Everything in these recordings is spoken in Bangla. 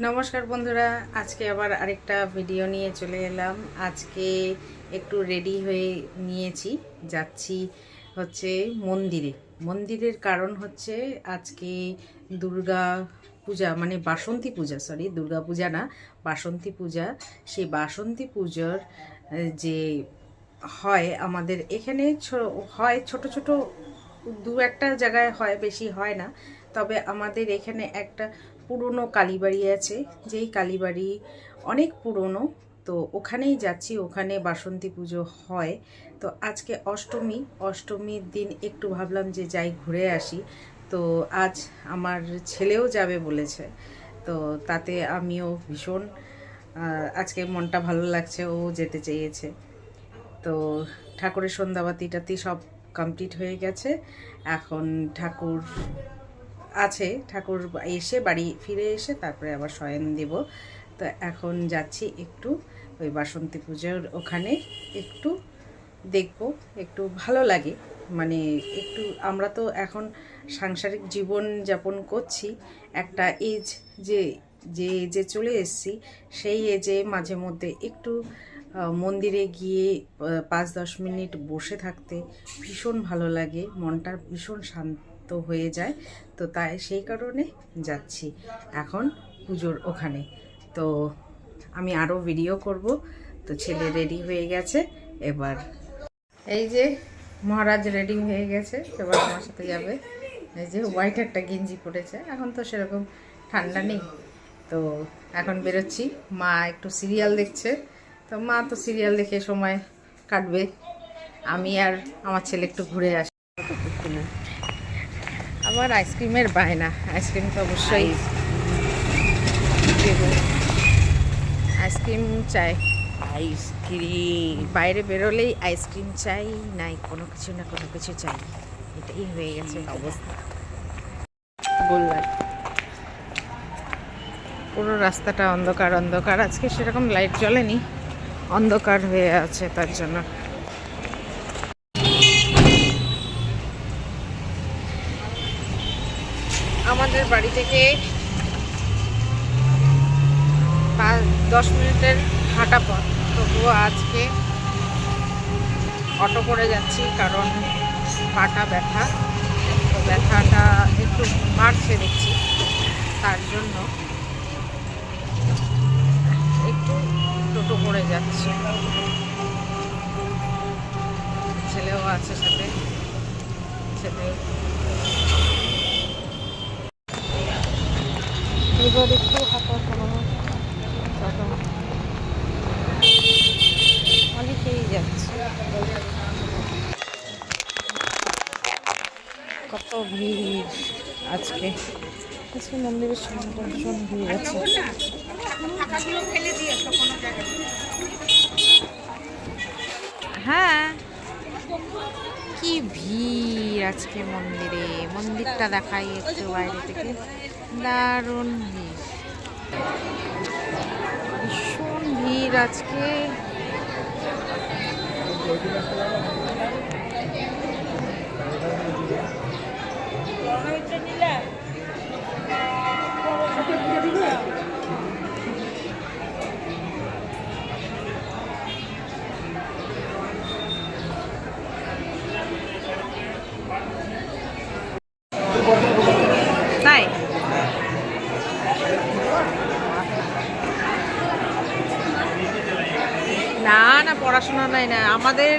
নমস্কার বন্ধুরা, আজকে আবার আরেকটা ভিডিও নিয়ে চলে এলাম। আজকে একটু রেডি হয়ে নিয়েছি, যাচ্ছি হচ্ছে মন্দিরের কারণ হচ্ছে আজকে দুর্গা পূজা, মানে বাসন্তী পূজা, সরি দুর্গা পূজা না, বাসন্তী পূজা। সেই বাসন্তী পুজোর যে হয় আমাদের এখানে হয় ছোট ছোট দু একটা জায়গায় হয়, বেশি হয় না। তবে আমাদের এখানে একটা পুরনো কালীবাড়ি আছে, যেই কালীবাড়ি অনেক পুরনো। তো ওখানেই যাচ্ছি, ওখানে বাসন্তী পুজো হয়। তো আজকে অষ্টমীর দিন একটু ভাবলাম যে যাই ঘুরে আসি। তো আজ আমার ছেলেও যাবে বলেছে, তো তাতে আমিও ভীষণ আজকে মনটা ভালো লাগছে, ও যেতে চেয়েছে। তো ঠাকুরের সন্ধ্যাবাতিটাতি সব কমপ্লিট হয়ে গেছে। এখন ঠাকুর এসে বাড়ি ফিরে এসে তারপরে আবার শয়ন দেব। তো এখন যাচ্ছি একটু ওই বাসন্তী পুজোর ওখানে একটু দেখব, একটু ভালো লাগে। মানে একটু আমরা তো এখন সাংসারিক জীবন যাপন করছি, একটা এজ যে এজে চলে এসেছি, সেই এজে মাঝে মধ্যে একটু মন্দিরে গিয়ে 5-10 মিনিট বসে থাকতে ভীষণ ভালো লাগে, মনটা ভীষণ শান্ত হয়ে যায়। তো তাই সেই কারণে যাচ্ছি এখন পুজোর ওখানে। তো আমি আরও ভিডিও করব। তো ছেলে রেডি হয়ে গেছে, এবার এই যে মহারাজ রেডি হয়ে গেছে, এবার আমার সাথে যাবে। এই যে হোয়াইট একটা গেঞ্জি পরেছে, এখন তো সেরকম ঠান্ডা নেই, তো এখন বেরোচ্ছি। মা একটু সিরিয়াল দেখছে, তো মা তো সিরিয়াল দেখে সময় কাটবে, আমি আর আমার ছেলে একটু ঘুরে আসি। আবার আইসক্রিমের বায়না, আইসক্রিম তো অবশ্যই আইসক্রিম চাই, আইসক্রিম বাইরে বেরোলেই আইসক্রিম চাই, নাই কোনো কিছু না কোনো কিছু চাই, এটাই হয়ে গেছে অবস্থা। বললাম পুরো রাস্তাটা অন্ধকার অন্ধকার, আজকে সেরকম লাইট জ্বলেনি, অন্ধকার হয়ে আছে, তার জন্য। আমাদের বাড়ি থেকে 5-10 মিনিটের হাঁটা পথ, তবুও আজকে অটো করে যাচ্ছি, কারণ পাটা ব্যথা, তো ব্যথাটা একটু বাড়ছে দেখছি, তার জন্য একটু টোটো করে যাচ্ছি। ছেলেও আছে সাথে, ছেলে এবার একটু হাঁটা অনেকেই যাচ্ছে, কত ভিড় আজকে মন্দিরের সামনে ভীষণ ভিড় আছে। হ্যাঁ, কি ভিড় আজকে মন্দিরটা দেখাই একটু বাইরে থেকে, দারুণ ভিড়, ভীষণ ভিড় আজকে। তাই না না, পড়াশোনা নাই না আমাদের,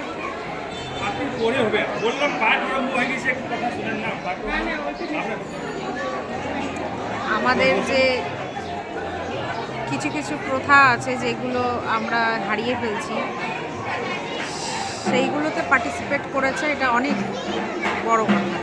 আমাদের যে কিছু কিছু প্রথা আছে যেগুলো আমরা হারিয়ে ফেলছি, সেইগুলোতে পার্টিসিপেট করেছে, এটা অনেক বড় কথা।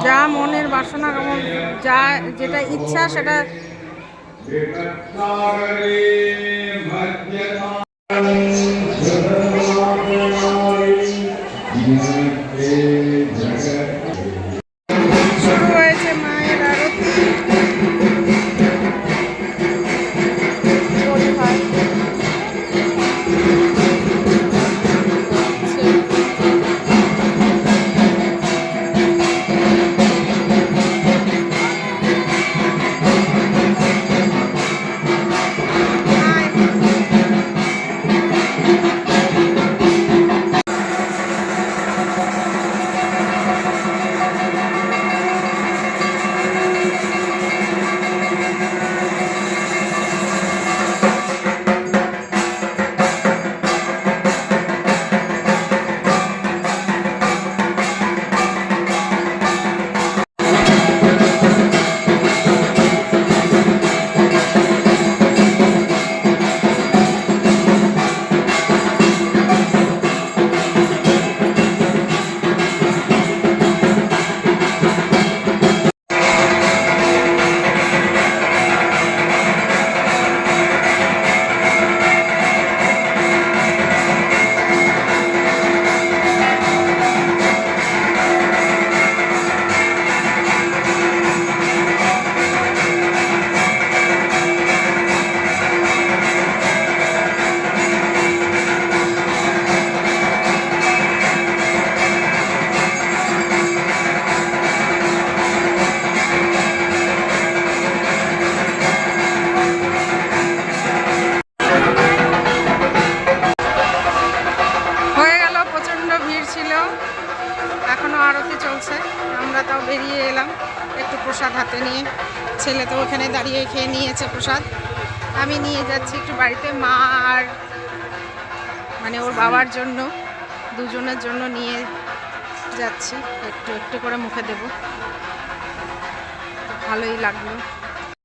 যা মনের বাসনা, যা যেটা ইচ্ছা সেটা শুরু হয়েছে মায়ের আরতি। এখনো আরতি চলছে, আমরা তাও বেরিয়ে এলাম একটু প্রসাদ হাতে নিয়ে। ছেলে তো ওখানে দাঁড়িয়ে খেয়ে নিয়েছে প্রসাদ। আমি নিয়ে যাচ্ছি একটু বাড়িতে, মা আর মানে ওর বাবার জন্য, দুজনের জন্য নিয়ে যাচ্ছি। একটু একটু করে মুখে দেব, ভালোই লাগলো।